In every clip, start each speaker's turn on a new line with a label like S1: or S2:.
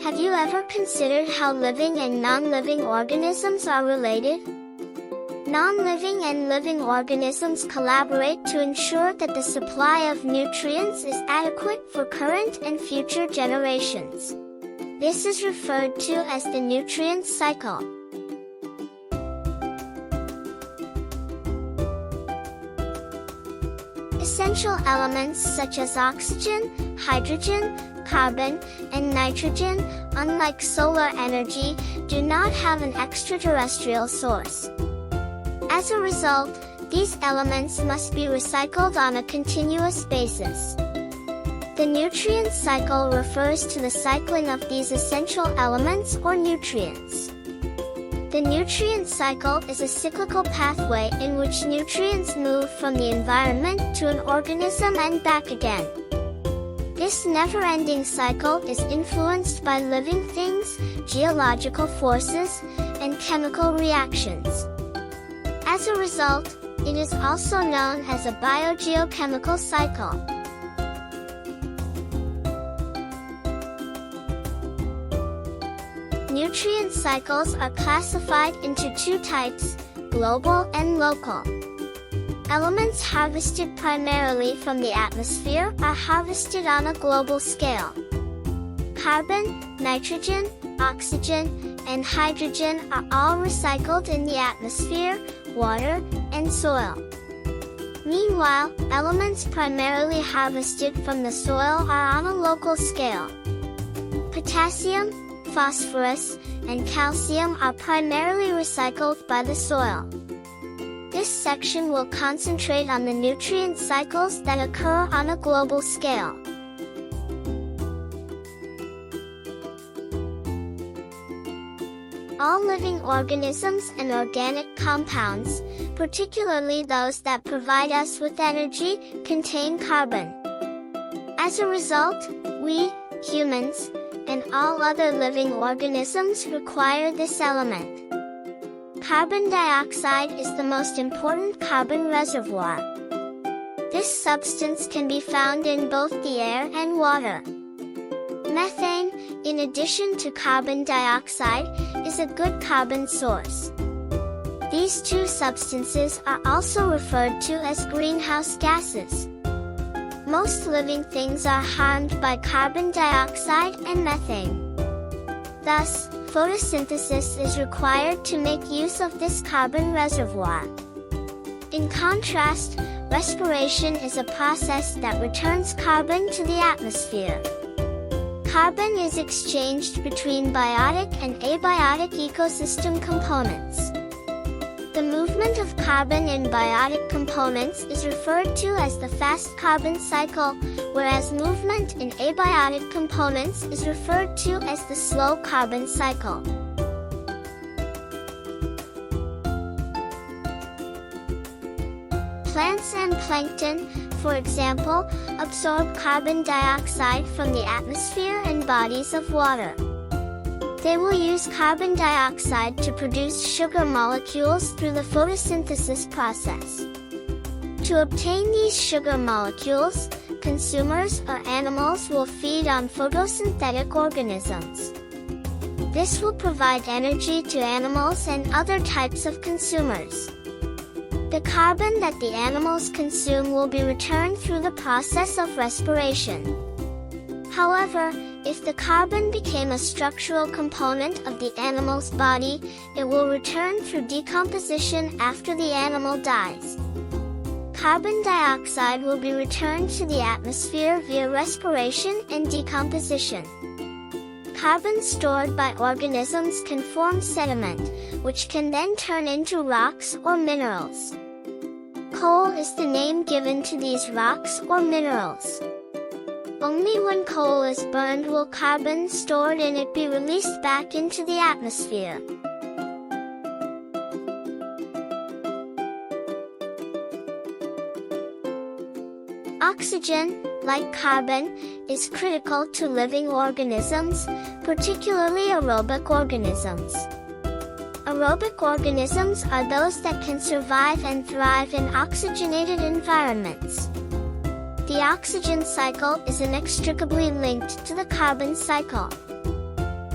S1: Have you ever considered how living and non-living organisms are related? Non-living and living organisms collaborate to ensure that the supply of nutrients is adequate for current and future generations. This is referred to as the nutrient cycle. Essential elements such as oxygen, hydrogen, carbon, and nitrogen, unlike solar energy, do not have an extraterrestrial source. As a result, these elements must be recycled on a continuous basis. The nutrient cycle refers to the cycling of these essential elements or nutrients. The nutrient cycle is a cyclical pathway in which nutrients move from the environment to an organism and back again. This never-ending cycle is influenced by living things, geological forces, and chemical reactions. As a result, it is also known as a biogeochemical cycle. Nutrient cycles are classified into two types, global and local. Elements harvested primarily from the atmosphere are harvested on a global scale. Carbon, nitrogen, oxygen, and hydrogen are all recycled in the atmosphere, water, and soil. Meanwhile, elements primarily harvested from the soil are on a local scale. Potassium, phosphorus, and calcium are primarily recycled by the soil. This section will concentrate on the nutrient cycles that occur on a global scale. All living organisms and organic compounds, particularly those that provide us with energy, contain carbon. As a result, we, humans, and all other living organisms require this element. Carbon dioxide is the most important carbon reservoir. This substance can be found in both the air and water. Methane, in addition to carbon dioxide, is a good carbon source. These two substances are also referred to as greenhouse gases. Most living things are harmed by carbon dioxide and methane. Thus, photosynthesis is required to make use of this carbon reservoir. In contrast, respiration is a process that returns carbon to the atmosphere. Carbon is exchanged between biotic and abiotic ecosystem components. The movement of carbon in biotic components is referred to as the fast carbon cycle, whereas movement in abiotic components is referred to as the slow carbon cycle. Plants and plankton, for example, absorb carbon dioxide from the atmosphere and bodies of water. They will use carbon dioxide to produce sugar molecules through the photosynthesis process. To obtain these sugar molecules, consumers or animals will feed on photosynthetic organisms. This will provide energy to animals and other types of consumers. The carbon that the animals consume will be returned through the process of respiration. However, if the carbon became a structural component of the animal's body, it will return through decomposition after the animal dies. Carbon dioxide will be returned to the atmosphere via respiration and decomposition. Carbon stored by organisms can form sediment, which can then turn into rocks or minerals. Coal is the name given to these rocks or minerals. Only when coal is burned will carbon stored in it be released back into the atmosphere. Oxygen, like carbon, is critical to living organisms, particularly aerobic organisms. Aerobic organisms are those that can survive and thrive in oxygenated environments. The oxygen cycle is inextricably linked to the carbon cycle.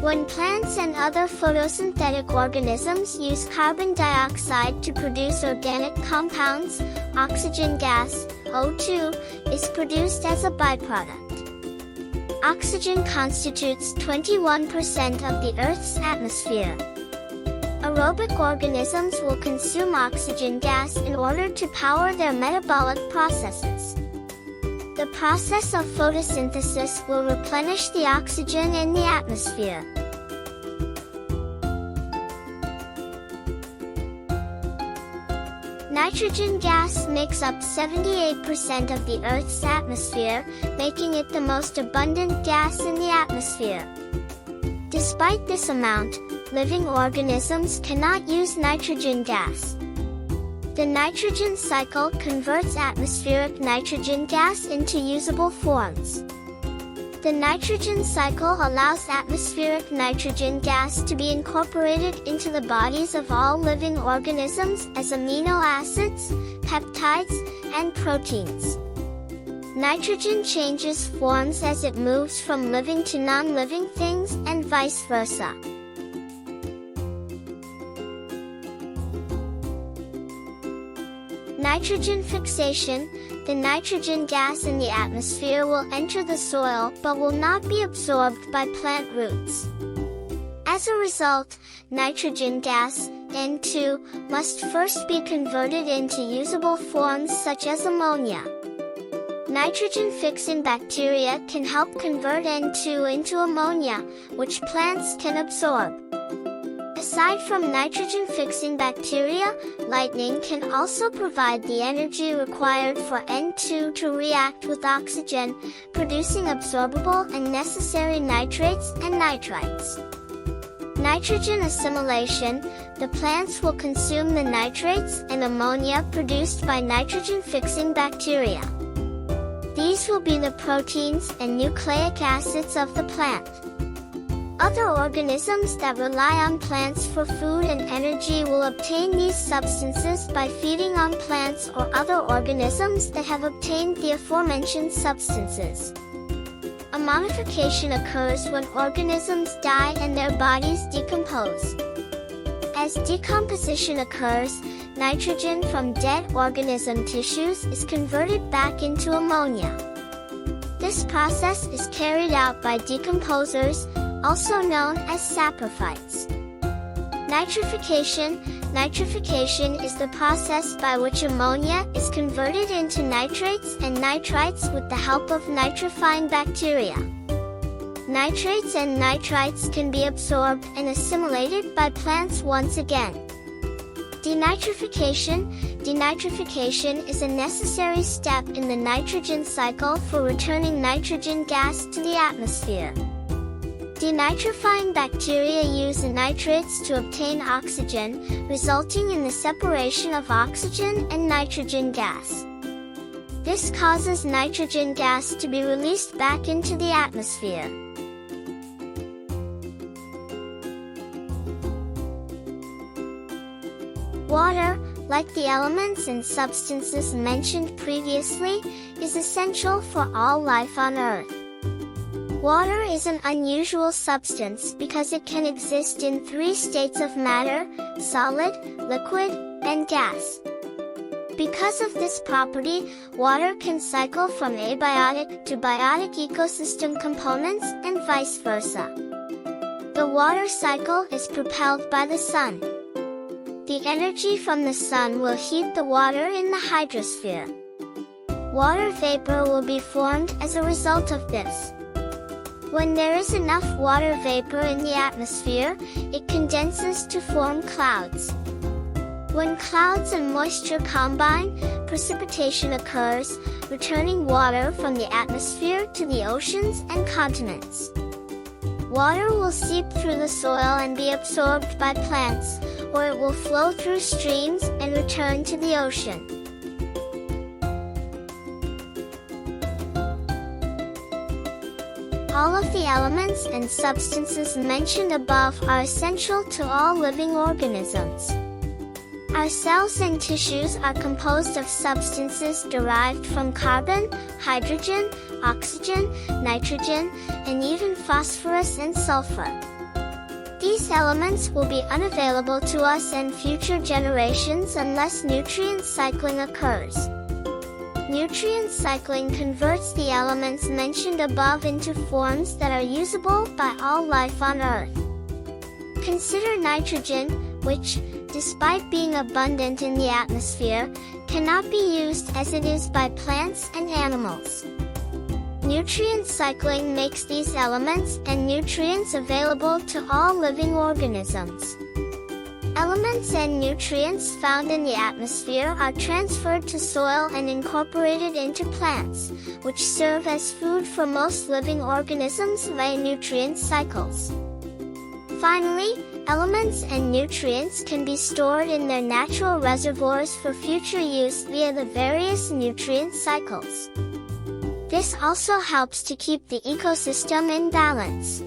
S1: When plants and other photosynthetic organisms use carbon dioxide to produce organic compounds, oxygen gas, O2, is produced as a byproduct. Oxygen constitutes 21% of the Earth's atmosphere. Aerobic organisms will consume oxygen gas in order to power their metabolic processes. The process of photosynthesis will replenish the oxygen in the atmosphere. Nitrogen gas makes up 78% of the Earth's atmosphere, making it the most abundant gas in the atmosphere. Despite this amount, living organisms cannot use nitrogen gas. The nitrogen cycle converts atmospheric nitrogen gas into usable forms. The nitrogen cycle allows atmospheric nitrogen gas to be incorporated into the bodies of all living organisms as amino acids, peptides, and proteins. Nitrogen changes forms as it moves from living to non-living things and vice versa. Nitrogen fixation. The nitrogen gas in the atmosphere will enter the soil but will not be absorbed by plant roots. As a result, nitrogen gas, N2, must first be converted into usable forms such as ammonia. Nitrogen-fixing bacteria can help convert N2 into ammonia, which plants can absorb. Aside from nitrogen-fixing bacteria, lightning can also provide the energy required for N2 to react with oxygen, producing absorbable and necessary nitrates and nitrites. Nitrogen assimilation. The plants will consume the nitrates and ammonia produced by nitrogen-fixing bacteria. These will be the proteins and nucleic acids of the plant. Other organisms that rely on plants for food and energy will obtain these substances by feeding on plants or other organisms that have obtained the aforementioned substances. Ammonification occurs when organisms die and their bodies decompose. As decomposition occurs, nitrogen from dead organism tissues is converted back into ammonia. This process is carried out by decomposers, also known as saprophytes. Nitrification. Nitrification is the process by which ammonia is converted into nitrates and nitrites with the help of nitrifying bacteria. Nitrates and nitrites can be absorbed and assimilated by plants once again. Denitrification. Denitrification is a necessary step in the nitrogen cycle for returning nitrogen gas to the atmosphere. Denitrifying bacteria use the nitrates to obtain oxygen, resulting in the separation of oxygen and nitrogen gas. This causes nitrogen gas to be released back into the atmosphere. Water, like the elements and substances mentioned previously, is essential for all life on Earth. Water is an unusual substance because it can exist in 3 states of matter: solid, liquid, and gas. Because of this property, water can cycle from abiotic to biotic ecosystem components and vice versa. The water cycle is propelled by the sun. The energy from the sun will heat the water in the hydrosphere. Water vapor will be formed as a result of this. When there is enough water vapor in the atmosphere, it condenses to form clouds. When clouds and moisture combine, precipitation occurs, returning water from the atmosphere to the oceans and continents. Water will seep through the soil and be absorbed by plants, or it will flow through streams and return to the ocean. All of the elements and substances mentioned above are essential to all living organisms. Our cells and tissues are composed of substances derived from carbon, hydrogen, oxygen, nitrogen, and even phosphorus and sulfur. these elements will be unavailable to us and future generations unless nutrient cycling occurs. Nutrient cycling converts the elements mentioned above into forms that are usable by all life on Earth. Consider nitrogen, which, despite being abundant in the atmosphere, cannot be used as it is by plants and animals. Nutrient cycling makes these elements and nutrients available to all living organisms. Elements and nutrients found in the atmosphere are transferred to soil and incorporated into plants, which serve as food for most living organisms via nutrient cycles. Finally, elements and nutrients can be stored in their natural reservoirs for future use via the various nutrient cycles. This also helps to keep the ecosystem in balance.